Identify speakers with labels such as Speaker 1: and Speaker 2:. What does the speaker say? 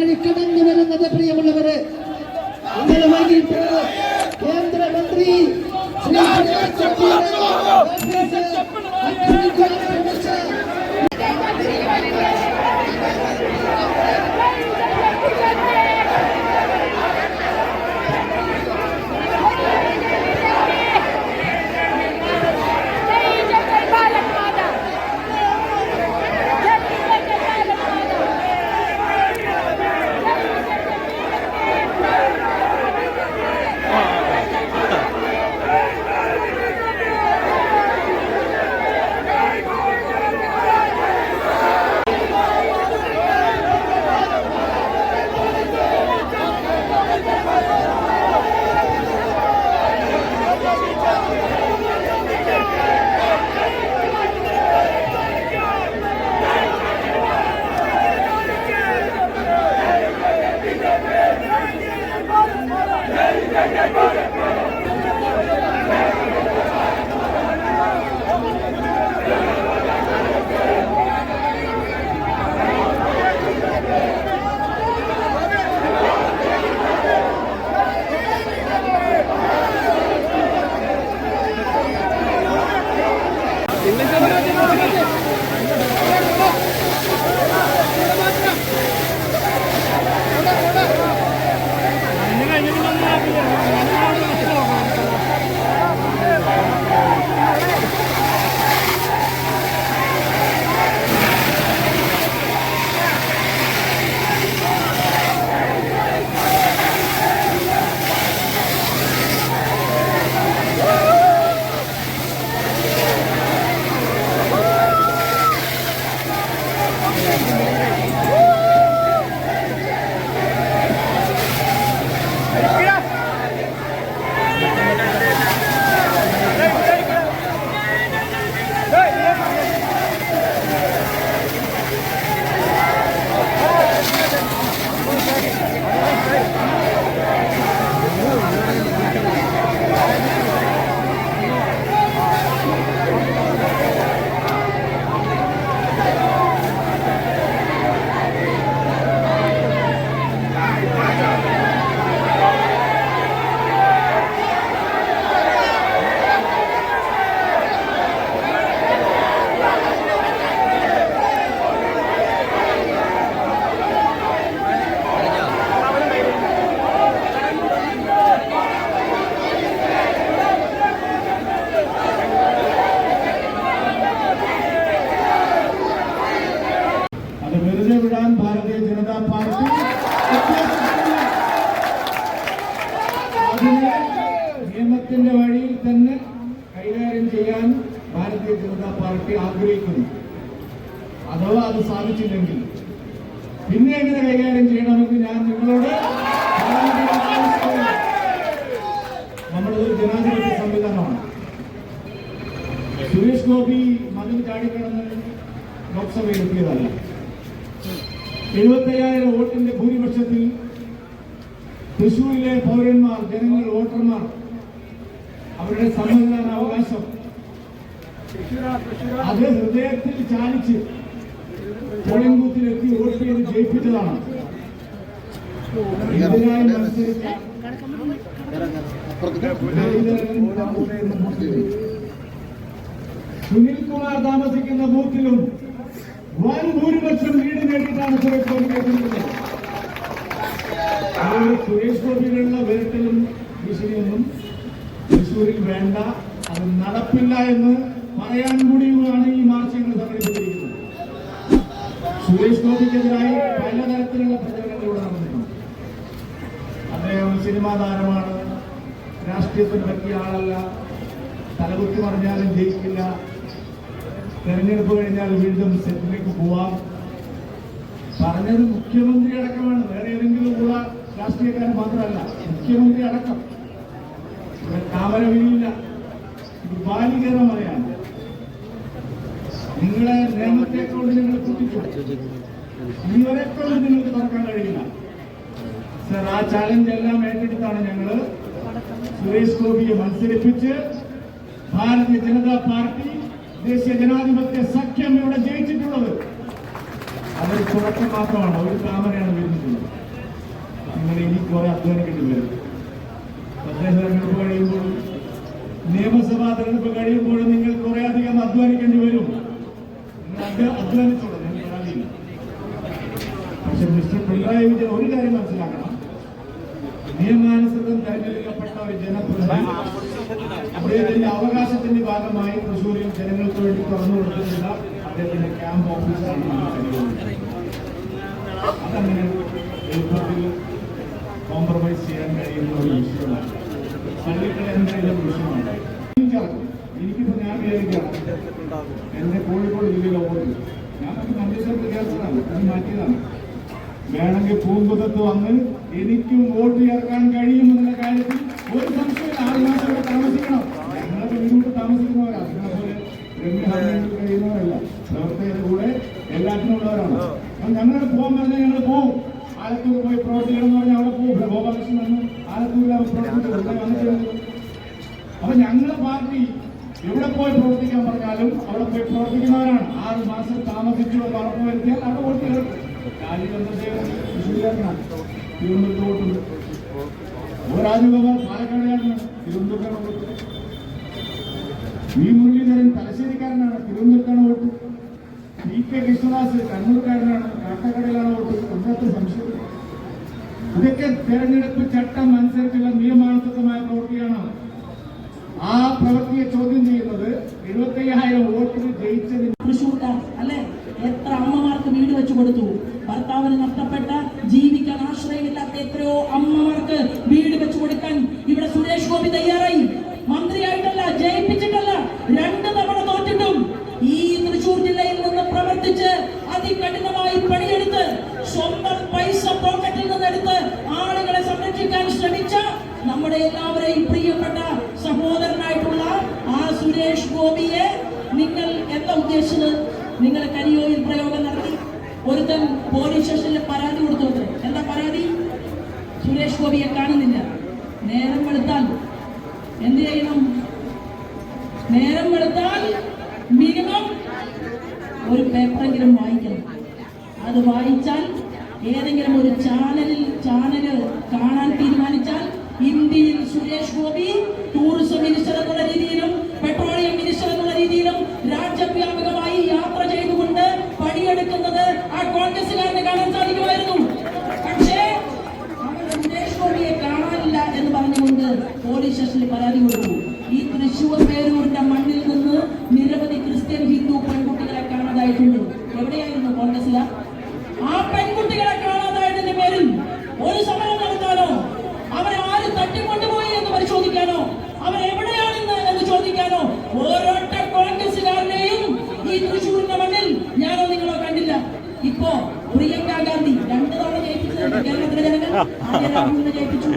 Speaker 1: വഴി കടന്നു വരുന്നത് പ്രിയമുള്ളവരെ. ഇന്നലെ വൈകിട്ട് കേന്ദ്രമന്ത്രി ശ്രീ വിടാൻ ഭാരതീയ ജനതാ പാർട്ടി അതിനെ നിയമത്തിന്റെ വഴിയിൽ തന്നെ കൈകാര്യം ചെയ്യാൻ ഭാരതീയ ജനതാ പാർട്ടി ആഗ്രഹിക്കുന്നു. അഥവാ അത് സാധിച്ചില്ലെങ്കിൽ പിന്നെ എങ്ങനെ കൈകാര്യം ചെയ്യണമെന്ന് ഞാൻ നിങ്ങളോട് നമ്മളൊരു ജനാധിപത്യ സംവിധാനമാണ്. സുരേഷ് ഗോപി മതിൽ ചാടിക്കടന്ന് ലോക്സഭയിൽ എത്തിയതല്ല. 75,000 വോട്ടിന്റെ ഭൂരിപക്ഷത്തിൽ തൃശൂരിലെ പൗരന്മാർ, ജനങ്ങൾ, വോട്ടർമാർ അവരുടെ സമ്മതിദാനാവകാശം അത് ഹൃദയത്തിൽ ചാലിച്ച് പോളിംഗ് ബൂത്തിലെത്തി വോട്ട് ചെയ്ത് ജയിപ്പിച്ചതാണ്. ഇതിനായി മത്സരിച്ച സുനിൽകുമാർ താമസിക്കുന്ന ബൂത്തിലും വൻ ഭൂരിപക്ഷം ലീഡ് നേടിയിട്ടാണ് സുരേഷ് ഗോപി കേൾക്കുന്നത്. സുരേഷ് ഗോപിയിലുള്ള വിരട്ടലും ഭീഷണിയൊന്നും തൃശൂരിൽ വേണ്ട, അത് നടപ്പില്ല എന്ന് പറയാൻ കൂടിയുമാണ് ഈ മാർച്ച് ഞങ്ങൾ സംഘടിപ്പിച്ചിരിക്കുന്നത്. സുരേഷ് ഗോപിക്കെതിരായി പലതരത്തിലുള്ള പ്രചരണങ്ങളിലൂടെ നടന്നിട്ടുണ്ട്. അദ്ദേഹം സിനിമാ താരമാണ്, രാഷ്ട്രീയത്തിന് പറ്റിയ ആളല്ല, തലകുത്തി പറഞ്ഞാലും ജയിക്കില്ല, തെരഞ്ഞെടുപ്പ് കഴിഞ്ഞാൽ വീണ്ടും സെറ്റിലേക്ക് പോവാം. പറഞ്ഞത് മുഖ്യമന്ത്രി അടക്കമാണ്, വേറെ ഏതെങ്കിലും ഉള്ള രാഷ്ട്രീയക്കാരൻ മാത്രമല്ല, മുഖ്യമന്ത്രി അടക്കം. ഇവിടെ താമര വീഴില്ല, ഇത് ബാലികേറ മലയാണ്. നിങ്ങളെ നിയമത്തെ കൊണ്ട് നിങ്ങൾ കുട്ടിച്ചു, ഇവരെ കൊണ്ട് നിങ്ങൾക്ക് തുറക്കാൻ കഴിയില്ല. സർ, ആ ചാലഞ്ച് എല്ലാം ഏറ്റെടുത്താണ് ഞങ്ങൾ സുരേഷ് ഗോപിയെ മത്സരിപ്പിച്ച് ഭാരതീയ ജനതാ പാർട്ടി ദേശീയ ജനാധിപത്യ സഖ്യം ഇവിടെ ജയിച്ചിട്ടുള്ളത്. അതൊരു തുടക്കം മാത്രമാണ്, ഒരു താമരയാണ് വരുന്നിട്ടുള്ളത്. അധ്വാനിക്കേണ്ടി വരും. തദ്ദേശ തെരഞ്ഞെടുപ്പ് കഴിയുമ്പോഴും നിയമസഭാ തെരഞ്ഞെടുപ്പ് കഴിയുമ്പോഴും നിങ്ങൾ കുറെ അധികം അധ്വാനിക്കേണ്ടി വരും. നിങ്ങൾ അധ്വാനിച്ചോളൂ, നിങ്ങൾ പരാതിയില്ല. പക്ഷെ മിസ്റ്റർ പിണറായി വിജയൻ ഒരു കാര്യം മനസ്സിലാക്കണം, നിയമാനുസൃതം തെരഞ്ഞെടുക്കപ്പെട്ട ഒരു ജനപ്രതിനിധി അദ്ദേഹത്തിന്റെ അവകാശത്തിന്റെ ഭാഗമായി തൃശ്ശൂരിൽ ജനങ്ങൾക്ക് വേണ്ടി തുറന്നു കൊടുത്തിട്ടുള്ള അദ്ദേഹത്തിന്റെ ക്യാമ്പ് ഓഫീസാണ്. അതങ്ങനെ എളുപ്പത്തിൽ കോംപ്രമൈസ് ചെയ്യാൻ കഴിയുന്ന ഒരു വിഷയമാണ്. പള്ളിക്കള എന്തായാലും വിഷയമാണ്. എനിക്കിപ്പോ ഞാൻ വിചാരിക്കണം, എന്റെ കോഴിക്കോട് ജില്ലയിലെ വോട്ട് ഞാൻ മഞ്ചേശ്വരത്ത് കേൾച്ചതാണ്, അത് മാറ്റിയതാണ്. വേണമെങ്കിൽ പൂങ്കുന്നത്ത് വന്ന് എനിക്കും വോട്ട് ചേർക്കാൻ കഴിയുമെന്നുള്ള കാര്യത്തിൽ ഒരു സംശയം 6 മാസം ഇവിടെ താമസിക്കണം. ഞങ്ങളൊക്കെ വീണ്ടും താമസിക്കുന്നവരാണ്, നിങ്ങളെപ്പോലെ കഴിയുന്നവരല്ല. പ്രവർത്തകരുടെ കൂടെ എല്ലാത്തിനും ഉള്ളവരാണ്. അപ്പം ഞങ്ങൾ പോകാൻ പറഞ്ഞാൽ ഞങ്ങൾ പോകും. ആലത്തൂർ പോയി പ്രവർത്തിക്കണം എന്ന് പറഞ്ഞാൽ അവിടെ പോകും. ഗോപാലകൃഷ്ണൻ വന്ന് ആലത്തൂരിൽ പ്രവർത്തിച്ചു. അപ്പൊ ഞങ്ങളുടെ പാർട്ടി എവിടെ പോയി പ്രവർത്തിക്കാൻ പറഞ്ഞാലും അവിടെ പോയി പ്രവർത്തിക്കുന്നവരാണ്. 6 മാസം താമസിച്ചു എന്ന് ഉറപ്പ് വരുത്തിയാൽ അവിടെ വോട്ട് ചേർക്കും. രാജചന്ദ്രശേഖരൻ തൃശ്ശൂരിലാണ്, തിരുവനന്തപുരത്ത് വോട്ടുണ്ട്. രാജഗോപാൽ പാലക്കാടുകാരനാണ്, തിരുവനന്തപുരത്താണ് വോട്ട്. വി മുരളീധരൻ തലശ്ശേരിക്കാരനാണ്, തിരുവനന്തപുരത്താണ് വോട്ട്. PK കൃഷ്ണദാസ് കണ്ണൂർക്കാരനാണ്, കാട്ടക്കടയിലാണ് വോട്ട്. അതിനകത്ത് സംശയം. ഇതൊക്കെ തെരഞ്ഞെടുപ്പ് ചട്ടം അനുസരിച്ചുള്ള നിയമാനുസൃതമായ പ്രവൃത്തിയാണ്. ആ പ്രവൃത്തിയെ ചോദ്യം ചെയ്യുന്നത് 75,000 വോട്ടിന് ജയിച്ചതിന്
Speaker 2: തൃശ്ശൂർക്കാർ അല്ലെ എത്ര അമ്മമാർക്ക് വീട് വെച്ചു കൊടുത്തു. ഭർത്താവിന് നഷ്ടപ്പെട്ട ജീവിക്കാൻ ആശ്രയമില്ലാത്ത എത്രയോ അമ്മമാർക്ക് വീട് വെച്ചു കൊടുക്കാൻ ഇവിടെ സുരേഷ് ഗോപി തയ്യാറായി. മന്ത്രിയായിട്ടല്ല, ജയിപ്പിച്ചിട്ടല്ല, 2 തവണ തോറ്റിട്ടും ഈ തൃശ്ശൂർ ജില്ലയിൽ നിന്ന് പ്രവർത്തിച്ച് അതികഠിനമായി പണിയെടുത്ത് സ്വന്തം പൈസ പോക്കറ്റിൽ നിന്നെടുത്ത് ആളുകളെ സംരക്ഷിക്കാൻ ശ്രമിച്ച നമ്മുടെ എല്ലാവരെയും പ്രിയപ്പെട്ട സഹോദരനായിട്ടുള്ള ആ സുരേഷ് ഗോപിയെ നിങ്ങൾ എന്താ ഉദ്ദേശിച്ചത്? നിങ്ങൾ കരിയോയിൽ പ്രയോഗം നടത്തി. ഒരുത്തൻ പോലീസ് സ്റ്റേഷനിൽ പരാതി കൊടുത്തു. എന്താ പരാതി? സുരേഷ് ഗോപിയെ കാണുന്നില്ല. നേരം വെളുത്താൽ എന്ത് ചെയ്യണം? നേരം വെളുത്താൽ മിനിമം ഒരു പേപ്പറെങ്കിലും വായിക്കണം. അത് വായിച്ചാൽ ഏതെങ്കിലും ഒരു ചാനല് കാണാൻ തീരുമാനിച്ചാൽ ഇന്ത്യയിൽ സുരേഷ് ഗോപി ടൂറിസം മിനിസ്റ്റർ എന്നുള്ള രീതിയിലും പെട്രോളിയം മിനിസ്റ്റർ എന്നുള്ള രീതിയിലും രാജ്യവ്യാപകമായി യാത്ര ചെയ്തുകൊണ്ട് പണിയെടുക്കുന്നത് ആ കോൺഗ്രസുകാരനെ കാണാൻ സാധിക്കുമായിരുന്നു. പക്ഷേ അവർ സുരേഷ് ഗോപിയെ കാണാനില്ല എന്ന് പറഞ്ഞുകൊണ്ട് പോലീസ് സ്റ്റേഷനിൽ പരാതി കൊടുത്തു. ഈ തൃശ്ശൂർ പേരൂരിന്റെ മണ്ണിൽ നിന്ന് നിരവധി ക്രിസ്ത്യൻ ഹിന്ദു പെൺകുട്ടികളെ കാണാതായിട്ടുണ്ട്. എവിടെയായിരുന്നു കോൺഗ്രസുകാർ? ആ പെൺകുട്ടികളെ കാണാതായതിന്റെ പേരിൽ ഒരു സമരം നടത്താനോ, അവരെ ആര് തട്ടിക്കൊണ്ടുപോയി എന്ന് പരിശോധിക്കാനോ, അവരെവിടെയാണെന്ന് എന്ന് ചോദിക്കാനോ ഓരോട്ട കോൺഗ്രസുകാരനെയും ഈ തൃശ്ശൂരിന്റെ മണ്ണിൽ ഞാനോ നിങ്ങളോ കണ്ടില്ല. ഇപ്പോ പ്രിയങ്ക ഗാന്ധി 2 തവണ ജയിപ്പിച്ചത് കേരളത്തിലെ ജനങ്ങൾ. ആദ്യം രാഹുലിനെ ജയിപ്പിച്ചു.